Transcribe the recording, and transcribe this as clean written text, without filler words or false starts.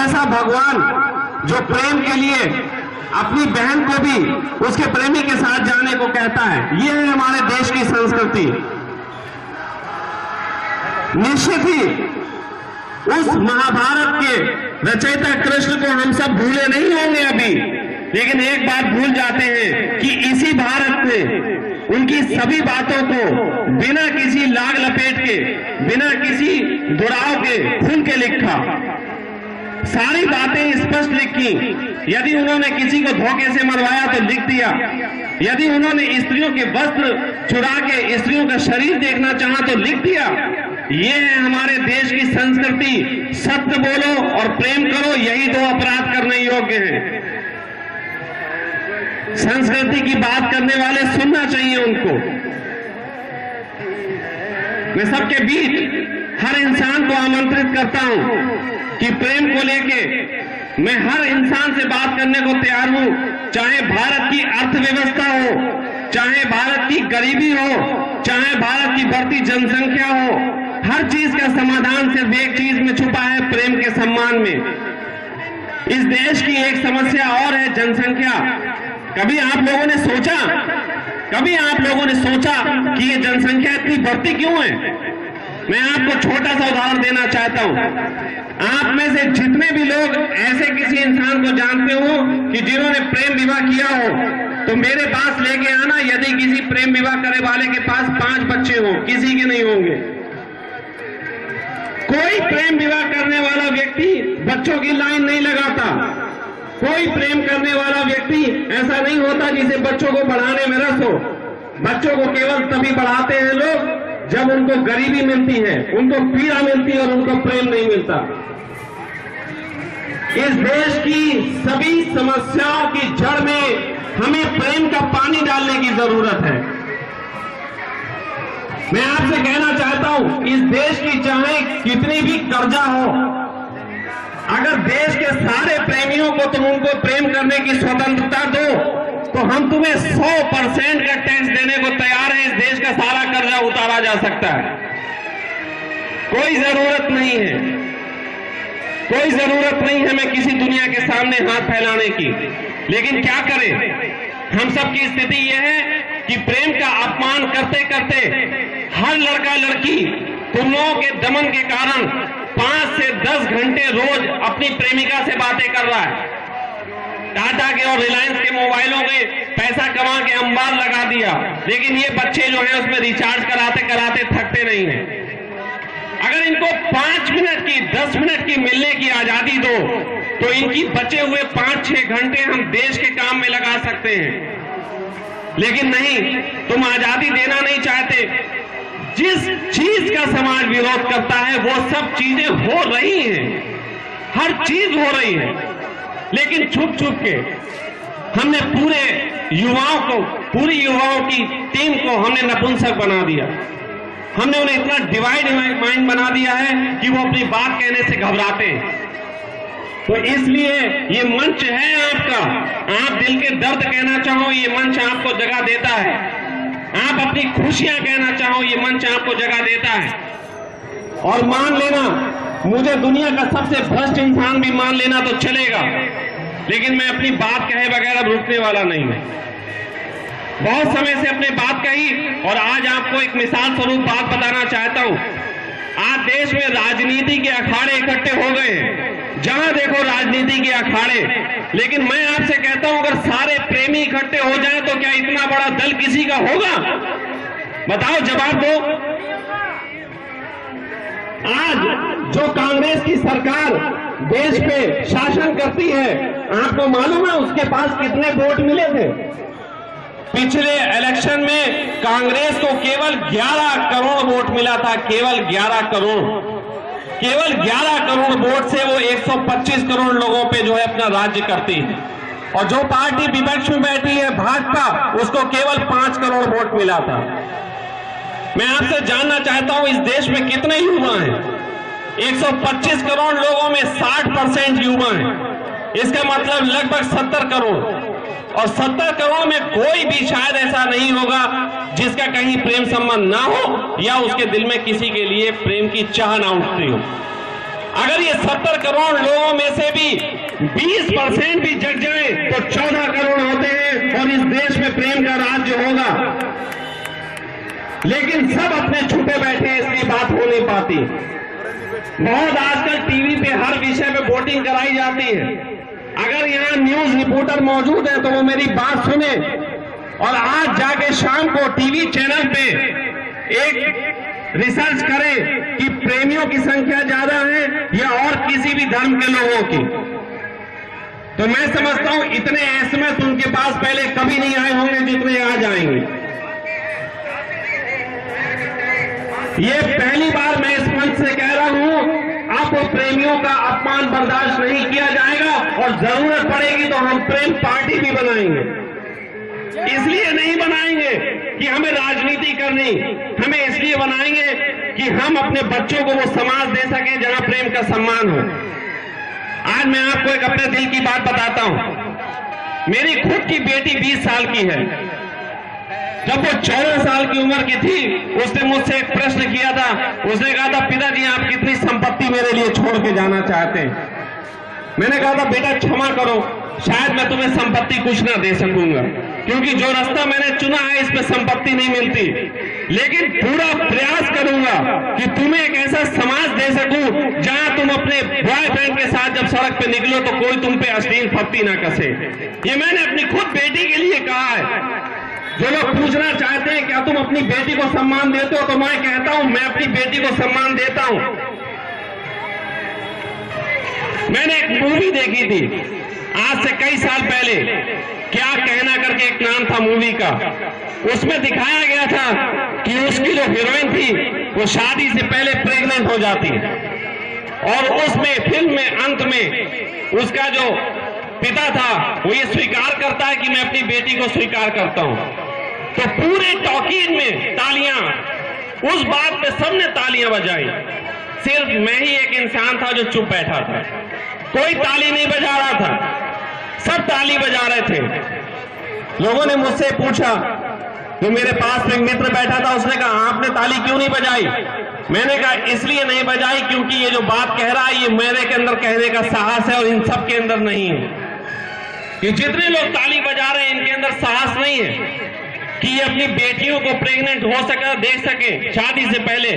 ऐसा भगवान जो प्रेम के लिए अपनी बहन को भी उसके प्रेमी के साथ जाने को कहता है। ये है हमारे देश की संस्कृति। निश्चित ही उस महाभारत के रचयिता कृष्ण को हम सब भूले नहीं होंगे अभी, लेकिन एक बात भूल जाते हैं कि इसी भारत में उनकी सभी बातों को बिना किसी लाग लपेट के, बिना किसी दुराव के खुल के लिखा, सारी बातें स्पष्ट लिखी। यदि उन्होंने किसी को धोखे से मरवाया तो लिख दिया, यदि उन्होंने स्त्रियों के वस्त्र चुरा के स्त्रियों का शरीर देखना चाहा तो लिख दिया। ये है हमारे देश की संस्कृति। सत्य बोलो और प्रेम करो, यही दो अपराध करने योग्य हैं। संस्कृति की बात करने वाले सुनना चाहिए उनको। मैं सबके बीच हर इंसान को आमंत्रित करता हूं कि प्रेम को लेके मैं हर इंसान से बात करने को तैयार हूं, चाहे भारत की अर्थव्यवस्था हो, चाहे भारत की गरीबी हो, चाहे भारत की बढ़ती जनसंख्या हो। हर चीज का समाधान सिर्फ एक चीज में छुपा है, प्रेम के सम्मान में। इस देश की एक समस्या और है, जनसंख्या। कभी आप लोगों ने सोचा कि ये जनसंख्या इतनी बढ़ती क्यों है? मैं आपको छोटा सा उदाहरण देना चाहता हूं। आप में से जितने भी लोग ऐसे किसी इंसान को जानते हो कि जिन्होंने प्रेम विवाह किया हो, तो मेरे पास लेके आना। यदि किसी प्रेम विवाह करने वाले के पास 5 बच्चे हो, किसी के नहीं होंगे। कोई प्रेम विवाह करने वाला व्यक्ति बच्चों की लाइन नहीं लगाता। कोई प्रेम करने वाला व्यक्ति ऐसा नहीं होता जिसे बच्चों को बढ़ाने में रस हो। बच्चों को केवल तभी बढ़ाते हैं लोग जब उनको गरीबी मिलती है, उनको पीड़ा मिलती है और उनको प्रेम नहीं मिलता। इस देश की सभी समस्याओं की जड़ में हमें प्रेम का पानी डालने की जरूरत है। मैं आपसे कहना चाहता हूं, इस देश की चाहे कितनी भी कर्जा हो, अगर देश के सारे प्रेमियों को तुम उनको प्रेम करने की स्वतंत्रता दो, तो हम तुम्हें 100% का टैक्स देने को तैयार हैं। इस देश का सारा कर्जा उतारा जा सकता है। कोई जरूरत नहीं है मैं किसी दुनिया के सामने हाथ फैलाने की। लेकिन क्या करें, हम सब की स्थिति यह है कि प्रेम का अपमान करते करते हर लड़का लड़की तुम लोगों के दमन के कारण 5 से 10 घंटे रोज अपनी प्रेमिका से बातें कर रहा है। टाटा के और रिलायंस के मोबाइलों में पैसा कमा के अंबार लगा दिया, लेकिन ये बच्चे जो हैं उसमें रिचार्ज कराते कराते थकते नहीं हैं। अगर इनको 5 मिनट की 10 मिनट की मिलने की आजादी दो, तो इनकी बचे हुए 5-6 घंटे हम देश के काम में लगा सकते हैं। लेकिन नहीं, तुम आजादी देना नहीं चाहते। जिस चीज का समाज विरोध करता है वो सब चीजें हो रही हैं, हर चीज हो रही है, लेकिन छुप छुप के हमने पूरी युवाओं की टीम को हमने नपुंसक बना दिया। हमने उन्हें इतना डिवाइड माइंड बना दिया है कि वो अपनी बात कहने से घबराते हैं। तो इसलिए ये मंच है आपका। आप दिल के दर्द कहना चाहो, ये मंच आपको जगह देता है। आप अपनी खुशियां कहना चाहो, ये मंच आपको जगह देता है। और मान लेना, मुझे दुनिया का सबसे भ्रष्ट इंसान भी मान लेना तो चलेगा, लेकिन मैं अपनी बात कहे बगैर अब रुकने वाला नहीं हूं। बहुत समय से अपनी बात कही और आज आपको एक मिसाल स्वरूप बात बताना चाहता हूं। आज देश में राजनीति के अखाड़े इकट्ठे हो गए हैं, जहां देखो राजनीति के अखाड़े। लेकिन मैं आपसे कहता हूं, अगर सारे प्रेमी इकट्ठे हो जाएं तो क्या इतना बड़ा दल किसी का होगा? बताओ, जवाब दो। आज जो कांग्रेस की सरकार देश पे शासन करती है, आपको मालूम है उसके पास कितने वोट मिले थे? पिछले इलेक्शन में कांग्रेस को केवल 11 करोड़ वोट मिला था। केवल 11 करोड़ वोट से वो 125 करोड़ लोगों पे जो है अपना राज्य करती है। और जो पार्टी विपक्ष में बैठी है भाजपा, उसको केवल 5 करोड़ वोट मिला था। मैं आपसे जानना चाहता हूं, इस देश में कितने युवा हैं? 125 करोड़ लोगों में 60% युवा हैं। इसका मतलब लगभग 70 करोड़। और 70 करोड़ में कोई भी शायद ऐसा नहीं होगा जिसका कहीं प्रेम संबंध ना हो या उसके दिल में किसी के लिए प्रेम की चाह ना उठती हो। अगर ये 70 करोड़ लोगों में से भी 20% भी जग जाए तो 14 करोड़ होते हैं और इस देश में प्रेम का राज्य होगा। लेकिन सब अपने छुपे बैठे हैं, इसलिए बात हो नहीं पाती। बहुत आजकल टीवी पे हर विषय पे वोटिंग कराई जाती है। अगर यहाँ न्यूज रिपोर्टर मौजूद है तो वो मेरी बात सुने और आज जाके शाम को टीवी चैनल पे एक रिसर्च करें कि प्रेमियों की संख्या ज्यादा है या और किसी भी धर्म के लोगों की। तो मैं समझता हूं इतने एसएमएस उनके पास पहले कभी नहीं आए होंगे जितने आज आएंगे। ये पहली बार मैं इस मंच से कह रहा हूं, अब प्रेमियों का अपमान बर्दाश्त नहीं किया जाएगा और जरूरत पड़ेगी तो हम प्रेम पार्टी भी बनाएंगे। इसलिए नहीं बनाएंगे कि हमें राजनीति करनी, हमें इसलिए बनाएंगे कि हम अपने बच्चों को वो समाज दे सकें जहां प्रेम का सम्मान हो। आज मैं आपको एक अपने दिल की बात बताता हूं। मेरी खुद की बेटी 20 साल की है। जब वो 14 साल की उम्र की थी, उसने मुझसे एक प्रश्न किया था। उसने कहा था, पिताजी आप कितनी संपत्ति मेरे लिए छोड़ के जाना चाहते हैं? मैंने कहा था, बेटा क्षमा करो, शायद मैं तुम्हें संपत्ति कुछ ना दे सकूंगा, क्योंकि जो रास्ता मैंने चुना है इसमें संपत्ति नहीं मिलती। लेकिन पूरा प्रयास करूंगा कि तुम्हें एक ऐसा समाज दे सकूं जहां तुम अपने बॉयफ्रेंड के साथ जब सड़क पे निकलो तो कोई तुम पे अश्लील फप्ती ना कसे। ये मैंने अपनी खुद बेटी के लिए कहा है। जो लोग पूछना चाहते हैं क्या तुम अपनी बेटी को सम्मान देते हो, तो मैं कहता हूं मैं अपनी बेटी को सम्मान देता हूं। मैंने एक मूवी देखी थी आज से कई साल पहले, क्या कहना करके एक नाम था मूवी का। उसमें दिखाया गया था कि उसकी जो हीरोइन थी वो शादी से पहले प्रेग्नेंट हो जाती है और उसमें फिल्म में अंत में उसका जो पिता था वो ये स्वीकार करता है कि मैं अपनी बेटी को स्वीकार करता हूं। तो पूरे टॉकीज में तालियां, उस बात पे सबने तालियां बजाई, सिर्फ मैं ही एक इंसान था जो चुप बैठा था। कोई ताली नहीं बजा रहा था, सब ताली बजा रहे थे। लोगों ने मुझसे पूछा, जो मेरे पास में एक मित्र बैठा था, उसने कहा आपने ताली क्यों नहीं बजाई? मैंने कहा इसलिए नहीं बजाई क्योंकि ये जो बात कह रहा है ये मेरे के अंदर कहने का साहस है और इन सब के अंदर नहीं है। कि जितने लोग ताली बजा रहे हैं इनके अंदर साहस नहीं है कि ये अपनी बेटियों को प्रेग्नेंट हो सके, देख सके शादी से पहले।